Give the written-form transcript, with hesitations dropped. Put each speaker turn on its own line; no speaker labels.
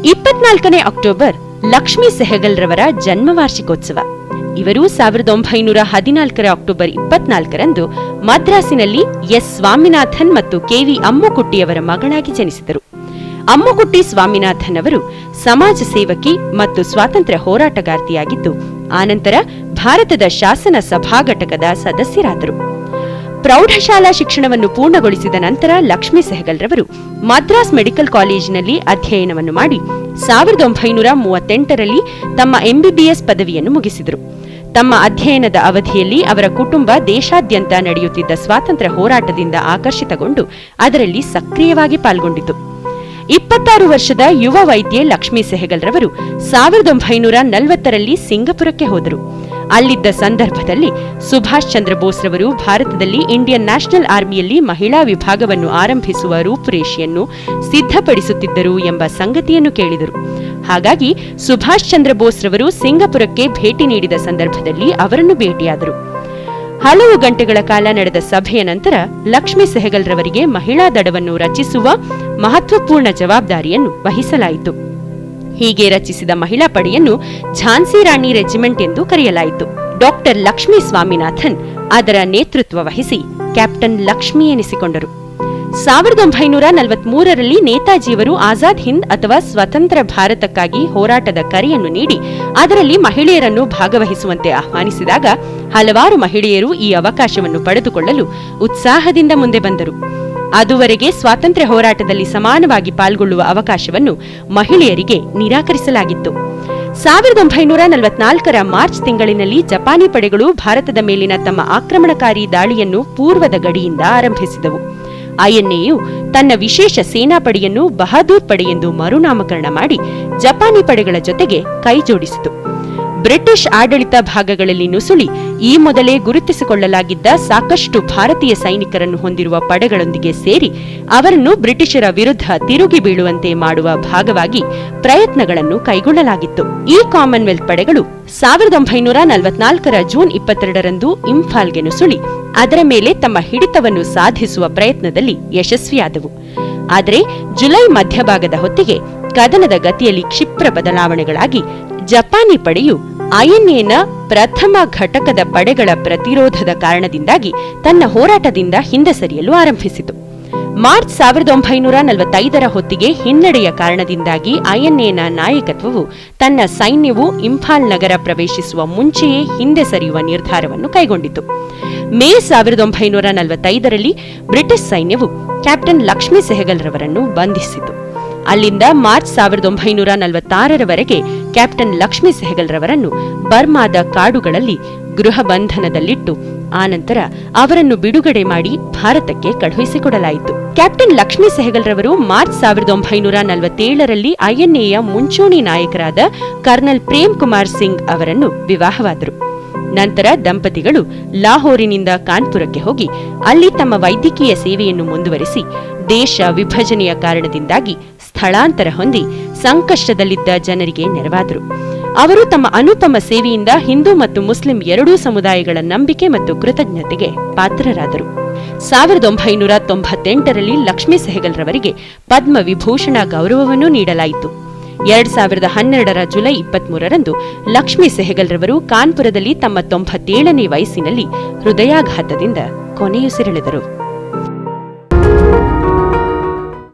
24ನೇ October Lakshmi ಸೆಹಗಲ್ರವರ ಜನ್ಮ ವಾರ್ಷಿಕೋತ್ಸವ. ಇವರು 1914 ಅಕ್ಟೋಬರ್ 24ರಂದು ಮದ್ರಾಸಿನಲ್ಲಿ ಎಸ್ ಸ್ವಾಮಿನಾಥನ್ ಮತ್ತು ಕೆವಿ ಅಮ್ಮುಕುಟ್ಟಿಯವರ ಮಗಳಾಗಿ ಜನಿಸಿದರು. ಅಮ್ಮುಕುಟ್ಟಿ ಸ್ವಾಮಿನಾಥನ್ ಅವರು ಸಮಾಜ ಸೇವಕಿ ಮತ್ತು ಸ್ವಾತಂತ್ರ್ಯ ಹೋರಾಟಗಾರ್ತಿಯಾಗಿದ್ದು, ಆನಂತರ ಭಾರತದ ಶಾಸನ ಸಭಾ ಘಟಕದ ಸದಸ್ಯರಾದರು. ಪ್ರೌಢಶಾಲಾ ಶಿಕ್ಷಣವನ್ನು ಪೂರ್ಣಗೊಳಿಸಿದ ನಂತರ ಲಕ್ಷ್ಮೀ ಸೆಹಗಲ್ರವರು ಮದ್ರಾಸ್ ಮೆಡಿಕಲ್ ಕಾಲೇಜಿನಲ್ಲಿ ಅಧ್ಯಯನವನ್ನು ಮಾಡಿ 1938ರಲ್ಲಿ ತಮ್ಮ ಎಂಬಿಬಿಎಸ್ ಪದವಿಯನ್ನು ಮುಗಿಸಿದರು. ತಮ್ಮ ಅಧ್ಯಯನದ ಅವಧಿಯಲ್ಲಿ ಅವರ ಕುಟುಂಬ ದೇಶಾದ್ಯಂತ ನಡೆಯುತ್ತಿದ್ದ ಸ್ವಾತಂತ್ರ್ಯ ಹೋರಾಟದಿಂದ ಆಕರ್ಷಿತಗೊಂಡು ಅದರಲ್ಲಿ ಸಕ್ರಿಯವಾಗಿ ಪಾಲ್ಗೊಂಡಿತು. 26 ವರ್ಷದ ಯುವ ವೈದ್ಯೆ ಲಕ್ಷ್ಮೀ ಸೆಹಗಲ್ರವರು 1940ರಲ್ಲಿ ಸಿಂಗಪುರಕ್ಕೆ ಹೋದರು. ಅಲ್ಲಿದ್ದ ಸಂದರ್ಭದಲ್ಲಿ ಸುಭಾಷ್ ಚಂದ್ರ ಬೋಸ್ರವರು ಭಾರತದಲ್ಲಿ ಇಂಡಿಯನ್ ನ್ಯಾಷನಲ್ ಆರ್ಮಿಯಲ್ಲಿ ಮಹಿಳಾ ವಿಭಾಗವನ್ನು ಆರಂಭಿಸುವ ರೂಪುರೇಷೆಯನ್ನು ಸಿದ್ಧಪಡಿಸುತ್ತಿದ್ದರು ಎಂಬ ಸಂಗತಿಯನ್ನು ಕೇಳಿದರು. ಹಾಗಾಗಿ ಸುಭಾಷ್ ಚಂದ್ರ ಬೋಸ್ರವರು ಸಿಂಗಪುರಕ್ಕೆ ಭೇಟಿ ನೀಡಿದ ಸಂದರ್ಭದಲ್ಲಿ ಅವರನ್ನು ಭೇಟಿಯಾದರು. ಹಲವು ಗಂಟೆಗಳ ಕಾಲ ನಡೆದ ಸಭೆಯ ನಂತರ ಲಕ್ಷ್ಮೀ ಸೆಹಗಲ್ರವರಿಗೆ ಮಹಿಳಾ ದಳವನ್ನು ರಚಿಸುವ ಮಹತ್ವಪೂರ್ಣ ಜವಾಬ್ದಾರಿಯನ್ನು ವಹಿಸಲಾಯಿತು. ಹೀಗೆ ರಚಿಸಿದ ಮಹಿಳಾ ಪಡೆಯನ್ನು ಝಾನ್ಸಿ ರಾಣಿ ರೆಜಿಮೆಂಟ್ ಎಂದು ಕರೆಯಲಾಯಿತು. ಡಾಕ್ಟರ್ ಲಕ್ಷ್ಮೀ ಸ್ವಾಮಿನಾಥನ್ ಅದರ ನೇತೃತ್ವ ವಹಿಸಿ ಕ್ಯಾಪ್ಟನ್ ಲಕ್ಷ್ಮಿ ಎನಿಸಿಕೊಂಡರು. 1943ರಲ್ಲಿ ನೇತಾಜಿಯವರು ಆಜಾದ್ ಹಿಂದ್ ಅಥವಾ ಸ್ವತಂತ್ರ ಭಾರತಕ್ಕಾಗಿ ಹೋರಾಟದ ಕರೆಯನ್ನು ನೀಡಿ ಅದರಲ್ಲಿ ಮಹಿಳೆಯರನ್ನು ಭಾಗವಹಿಸುವಂತೆ ಆಹ್ವಾನಿಸಿದಾಗ ಹಲವಾರು ಮಹಿಳೆಯರು ಈ ಅವಕಾಶವನ್ನು ಪಡೆದುಕೊಳ್ಳಲು ಉತ್ಸಾಹದಿಂದ ಮುಂದೆ ಬಂದರು. ಅದುವರೆಗೆ ಸ್ವಾತಂತ್ರ್ಯ ಹೋರಾಟದಲ್ಲಿ ಸಮಾನವಾಗಿ ಪಾಲ್ಗೊಳ್ಳುವ ಅವಕಾಶವನ್ನು ಮಹಿಳೆಯರಿಗೆ ನಿರಾಕರಿಸಲಾಗಿತ್ತು. 1944ರ ಮಾರ್ಚ್ ತಿಂಗಳಿನಲ್ಲಿ ಜಪಾನಿ ಪಡೆಗಳು ಭಾರತದ ಮೇಲಿನ ತಮ್ಮ ಆಕ್ರಮಣಕಾರಿ ದಾಳಿಯನ್ನು ಪೂರ್ವದ ಗಡಿಯಿಂದ ಆರಂಭಿಸಿದವು. ಐಎನ್ಎಯು ತನ್ನ ವಿಶೇಷ ಸೇನಾಪಡೆಯನ್ನು ಬಹದ್ದೂರ್ ಪಡೆ ಎಂದು ಮರುನಾಮಕರಣ ಮಾಡಿ ಜಪಾನಿ ಪಡೆಗಳ ಜೊತೆಗೆ ಕೈಜೋಡಿಸಿತು. ಬ್ರಿಟಿಷ್ ಆಡಳಿತ ಭಾಗಗಳಲ್ಲಿ ನುಸುಳಿ ಈ ಮೊದಲೇ ಗುರುತಿಸಿಕೊಳ್ಳಲಾಗಿದ್ದ ಸಾಕಷ್ಟು ಭಾರತೀಯ ಸೈನಿಕರನ್ನು ಹೊಂದಿರುವ ಪಡೆಗಳೊಂದಿಗೆ ಸೇರಿ ಅವರನ್ನು ಬ್ರಿಟಿಷರ ವಿರುದ್ಧ ತಿರುಗಿ ಬೀಳುವಂತೆ ಮಾಡುವ ಭಾಗವಾಗಿ ಪ್ರಯತ್ನಗಳನ್ನು ಕೈಗೊಳ್ಳಲಾಗಿತ್ತು. ಈ ಕಾಮನ್ವೆಲ್ತ್ ಪಡೆಗಳು 1944ರ ಜೂನ್ 22ರಂದು ಇಂಫಾಲ್ಗೆ ನುಸುಳಿ ಅದರ ಮೇಲೆ ತಮ್ಮ ಹಿಡಿತವನ್ನು ಸಾಧಿಸುವ ಪ್ರಯತ್ನದಲ್ಲಿ ಯಶಸ್ವಿಯಾದವು. ಆದರೆ ಜುಲೈ ಮಧ್ಯಭಾಗದ ಹೊತ್ತಿಗೆ ಕದನದ ಗತಿಯಲ್ಲಿ ಕ್ಷಿಪ್ರ ಬದಲಾವಣೆಗಳಾಗಿ ಜಪಾನಿ ಪಡೆಯು ಐಎನ್ಎನ ಪ್ರಥಮ ಘಟಕದ ಪಡೆಗಳ ಪ್ರತಿರೋಧದ ಕಾರಣದಿಂದಾಗಿ ತನ್ನ ಹೋರಾಟದಿಂದ ಹಿಂದೆ ಸರಿಯಲು ಆರಂಭಿಸಿತು. ಮಾರ್ಚ್ 1945ರ ಹೊತ್ತಿಗೆ ಹಿನ್ನಡೆಯ ಕಾರಣದಿಂದಾಗಿ ಐಎನ್ಎನ ನಾಯಕತ್ವವು ತನ್ನ ಸೈನ್ಯವು ಇಂಫಾಲ್ ನಗರ ಪ್ರವೇಶಿಸುವ ಮುಂಚೆಯೇ ಹಿಂದೆ ಸರಿಯುವ ನಿರ್ಧಾರವನ್ನು ಕೈಗೊಂಡಿತು. ಮೇ 1945ರಲ್ಲಿ ಬ್ರಿಟಿಷ್ ಸೈನ್ಯವು ಕ್ಯಾಪ್ಟನ್ ಲಕ್ಷ್ಮೀ ಸೆಹಗಲ್ರವರನ್ನು ಬಂಧಿಸಿತು. ಅಲ್ಲಿಂದ ಮಾರ್ಚ್ 1946ರವರೆಗೆ ಕ್ಯಾಪ್ಟನ್ ಲಕ್ಷ್ಮೀ ಸೆಹಗಲ್ರವರನ್ನು ಬರ್ಮಾದ ಕಾಡುಗಳಲ್ಲಿ ಗೃಹ ಬಂಧನದಲ್ಲಿಟ್ಟು ಆನಂತರ ಅವರನ್ನು ಬಿಡುಗಡೆ ಮಾಡಿ ಭಾರತಕ್ಕೆ ಕಳುಹಿಸಿಕೊಡಲಾಯಿತು. ಕ್ಯಾಪ್ಟನ್ ಲಕ್ಷ್ಮೀ ಸೆಹಗಲ್ರವರು ಮಾರ್ಚ್ 1947ರಲ್ಲಿ ಐಎನ್ಎಯ ಮುಂಚೂಣಿ ನಾಯಕರಾದ ಕರ್ನಲ್ ಪ್ರೇಮ್ ಕುಮಾರ್ ಸಿಂಗ್ ಅವರನ್ನು ವಿವಾಹವಾದರು. ನಂತರ ದಂಪತಿಗಳು ಲಾಹೋರಿನಿಂದ ಕಾನ್ಪುರಕ್ಕೆ ಹೋಗಿ ಅಲ್ಲಿ ತಮ್ಮ ವೈದ್ಯಕೀಯ ಸೇವೆಯನ್ನು ಮುಂದುವರಿಸಿ ದೇಶ ವಿಭಜನೆಯ ಕಾರಣದಿಂದಾಗಿ ಸ್ಥಳಾಂತರ ಹೊಂದಿ ಸಂಕಷ್ಟದಲ್ಲಿದ್ದ ಜನರಿಗೆ ನೆರವಾದರು. ಅವರು ತಮ್ಮ ಅನುಪಮ ಸೇವೆಯಿಂದ ಹಿಂದೂ ಮತ್ತು ಮುಸ್ಲಿಂ ಎರಡೂ ಸಮುದಾಯಗಳ ನಂಬಿಕೆ ಮತ್ತು ಕೃತಜ್ಞತೆಗೆ ಪಾತ್ರರಾದರು. 1998ರಲ್ಲಿ ಲಕ್ಷ್ಮೀ ಸೆಹಗಲ್ರವರಿಗೆ ಪದ್ಮ ವಿಭೂಷಣ ಗೌರವವನ್ನು ನೀಡಲಾಯಿತು. 2012ರ ಜುಲೈ 23ರಂದು ಲಕ್ಷ್ಮೀ ಸೆಹಗಲ್ರವರು ಕಾನ್ಪುರದಲ್ಲಿ ತಮ್ಮ 97ನೇ ವಯಸ್ಸಿನಲ್ಲಿ ಹೃದಯಾಘಾತದಿಂದ ಕೊನೆಯುಸಿರೆಳೆದರು.